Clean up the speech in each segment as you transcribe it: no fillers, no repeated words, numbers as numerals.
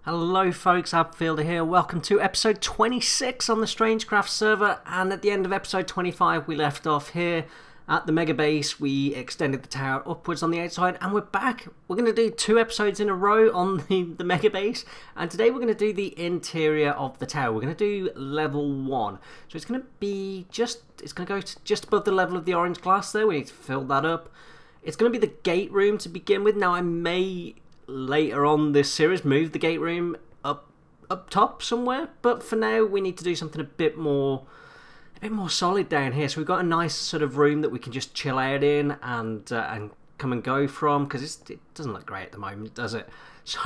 Hello folks, Abfielder here. Welcome to episode 26 on the StrangeCraft server, and at the end of episode 25 we left off here at the mega base. We extended the tower upwards on the outside and we're back. We're going to do 2 episodes in a row on the mega base, and today we're going to do the interior of the tower. We're going to do level 1. So it's going to be it's going to go to just above the level of the orange glass there. We need to fill that up. It's going to be the gate room to begin with. Now I may later on this series move the gate room up top somewhere, but for now we need to do something a bit more solid down here. So we've got a nice sort of room that we can just chill out in and come and go from, because it doesn't look great at the moment, does it? So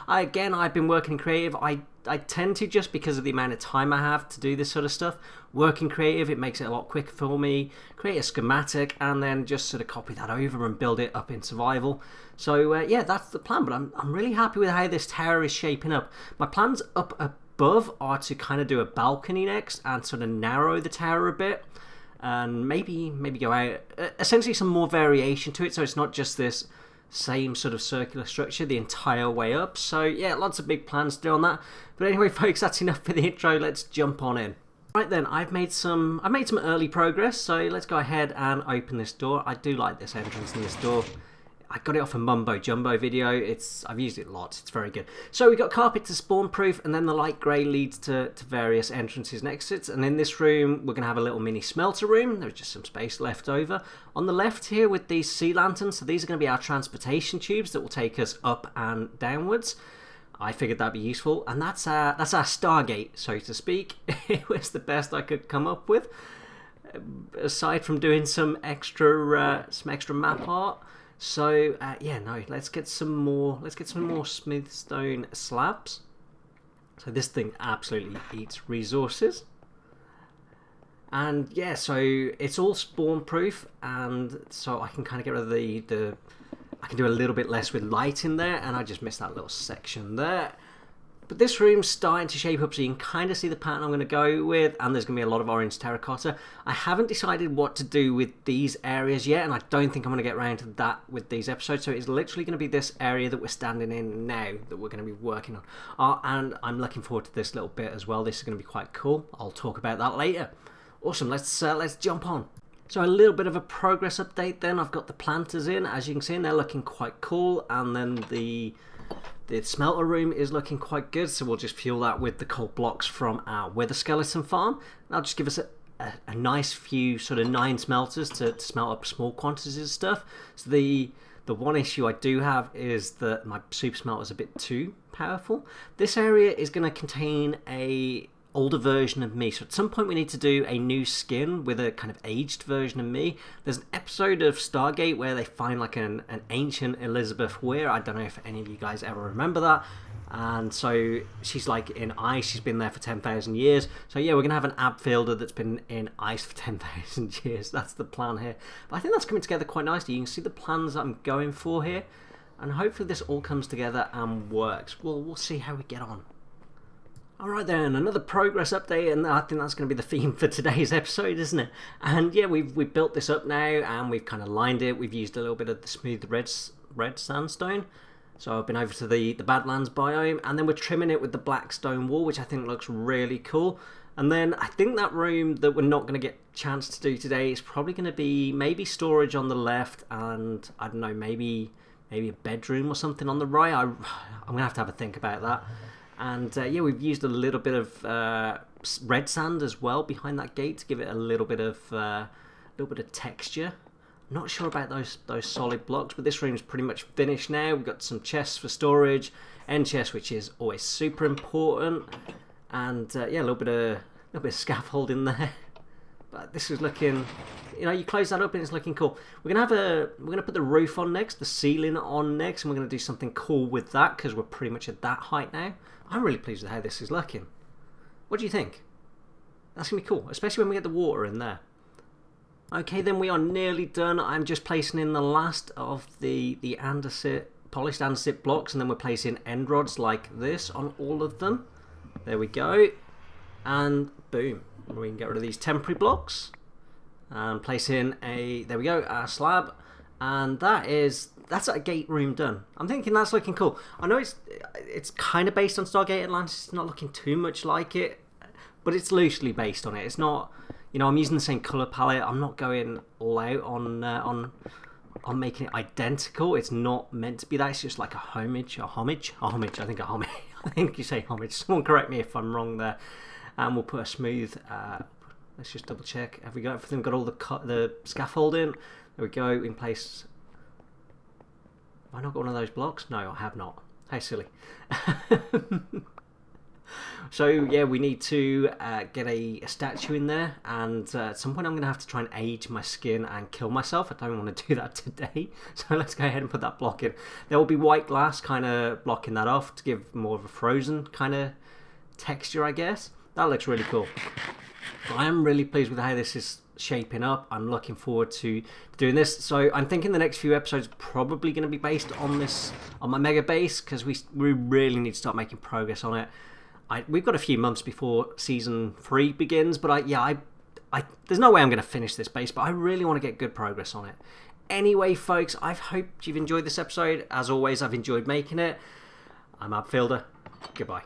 I've been working in creative. I tend to, just because of the amount of time I have to do this sort of stuff, work in creative. It makes it a lot quicker for me. Create a schematic and then just sort of copy that over and build it up in survival. So yeah, that's the plan. But I'm really happy with how this tower is shaping up. My plans up above are to kind of do a balcony next and sort of narrow the tower a bit, and maybe go out, essentially some more variation to it, so it's not just this same sort of circular structure the entire way up. So yeah, lots of big plans to do on that. But anyway folks, that's enough for the intro. Let's jump on in. Right then, I've made some early progress, so let's go ahead and open this door. I do like this entrance in this door. I got it off a Mumbo Jumbo video. I've used it lots. It's very good. So we got carpet to spawn proof, and then the light grey leads to various entrances next to it. And in this room, we're going to have a little mini smelter room. There's just some space left over. On the left here with these sea lanterns, so these are going to be our transportation tubes that will take us up and downwards. I figured that'd be useful, and that's our Stargate, so to speak. It was the best I could come up with, aside from doing some extra map art. So yeah, no, let's get some more smooth stone slabs. So this thing absolutely eats resources. And yeah, so it's all spawn proof, and so I can kind of get rid of I can do a little bit less with light in there, and I just missed that little section there. But this room's starting to shape up, so you can kind of see the pattern I'm going to go with, and there's going to be a lot of orange terracotta. I haven't decided what to do with these areas yet, and I don't think I'm going to get around to that with these episodes, so it's literally going to be this area that we're standing in now that we're going to be working on. And I'm looking forward to this little bit as well. This is going to be quite cool. I'll talk about that later. Awesome, let's jump on. So a little bit of a progress update then. I've got the planters in, as you can see, and they're looking quite cool, and then the smelter room is looking quite good, so we'll just fuel that with the coal blocks from our wither skeleton farm. That'll just give us a nice few sort of 9 smelters to smelt up small quantities of stuff. So the one issue I do have is that my super smelter is a bit too powerful. This area is going to contain a older version of me, so at some point we need to do a new skin with a kind of aged version of me. There's an episode of Stargate where they find like an ancient Elizabeth Weir. I don't know if any of you guys ever remember that, and so she's like in ice. She's been there for 10,000 years. So yeah, we're gonna have an Abfielder that's been in ice for 10,000 years. That's the plan here, but I think that's coming together quite nicely. You can see the plans that I'm going for here, and hopefully this all comes together and works. We'll see how we get on. Alright then, another progress update, and I think that's going to be the theme for today's episode, isn't it? And yeah, we've built this up now, and we've kind of lined it. We've used a little bit of the smooth red sandstone. So I've been over to the Badlands biome, and then we're trimming it with the black stone wall, which I think looks really cool. And then I think that room that we're not going to get a chance to do today is probably going to be maybe storage on the left, and I don't know, maybe a bedroom or something on the right. I'm going to have a think about that. And yeah, we've used a little bit of red sand as well behind that gate to give it a little bit of texture. Not sure about those solid blocks, but this room's pretty much finished now. We've got some chests for storage, end chest, which is always super important, and yeah, a little bit of scaffolding there. But this is looking, you close that up and it's looking cool. We're gonna put the roof on next, the ceiling on next, and we're gonna do something cool with that because we're pretty much at that height now. I'm really pleased with how this is looking. What do you think? That's gonna be cool, especially when we get the water in there. Okay, then we are nearly done. I'm just placing in the last of the polished andesite blocks, and then we're placing end rods like this on all of them. There we go, and boom. We can get rid of these temporary blocks and place in there we go, our slab, and that is that's a gate room done. I'm thinking that's looking cool. I know it's kind of based on Stargate Atlantis. It's not looking too much like it, but it's loosely based on it. It's not, you know, I'm using the same color palette. I'm not going all out on making it identical. It's not meant to be that. It's just like a homage. I think you say homage. Someone correct me if I'm wrong there. And we'll put a smooth. Let's just double check. Have we got everything? Got all the scaffolding? There we go, in place. Have I not got one of those blocks? No, I have not. How silly. So yeah, we need to get a statue in there, and at some point I'm going to have to try and age my skin and kill myself. I don't want to do that today, so let's go ahead and put that block in. There will be white glass kind of blocking that off to give more of a frozen kind of texture, I guess. That looks really cool. I am really pleased with how this is shaping up. I'm looking forward to doing this. So I'm thinking the next few episodes are probably going to be based on my mega base, because we really need to start making progress on it. We've got a few months before season 3 begins, but there's no way I'm going to finish this base, but I really want to get good progress on it. Anyway, folks, I hope you've enjoyed this episode. As always, I've enjoyed making it. I'm Abfielder. Goodbye.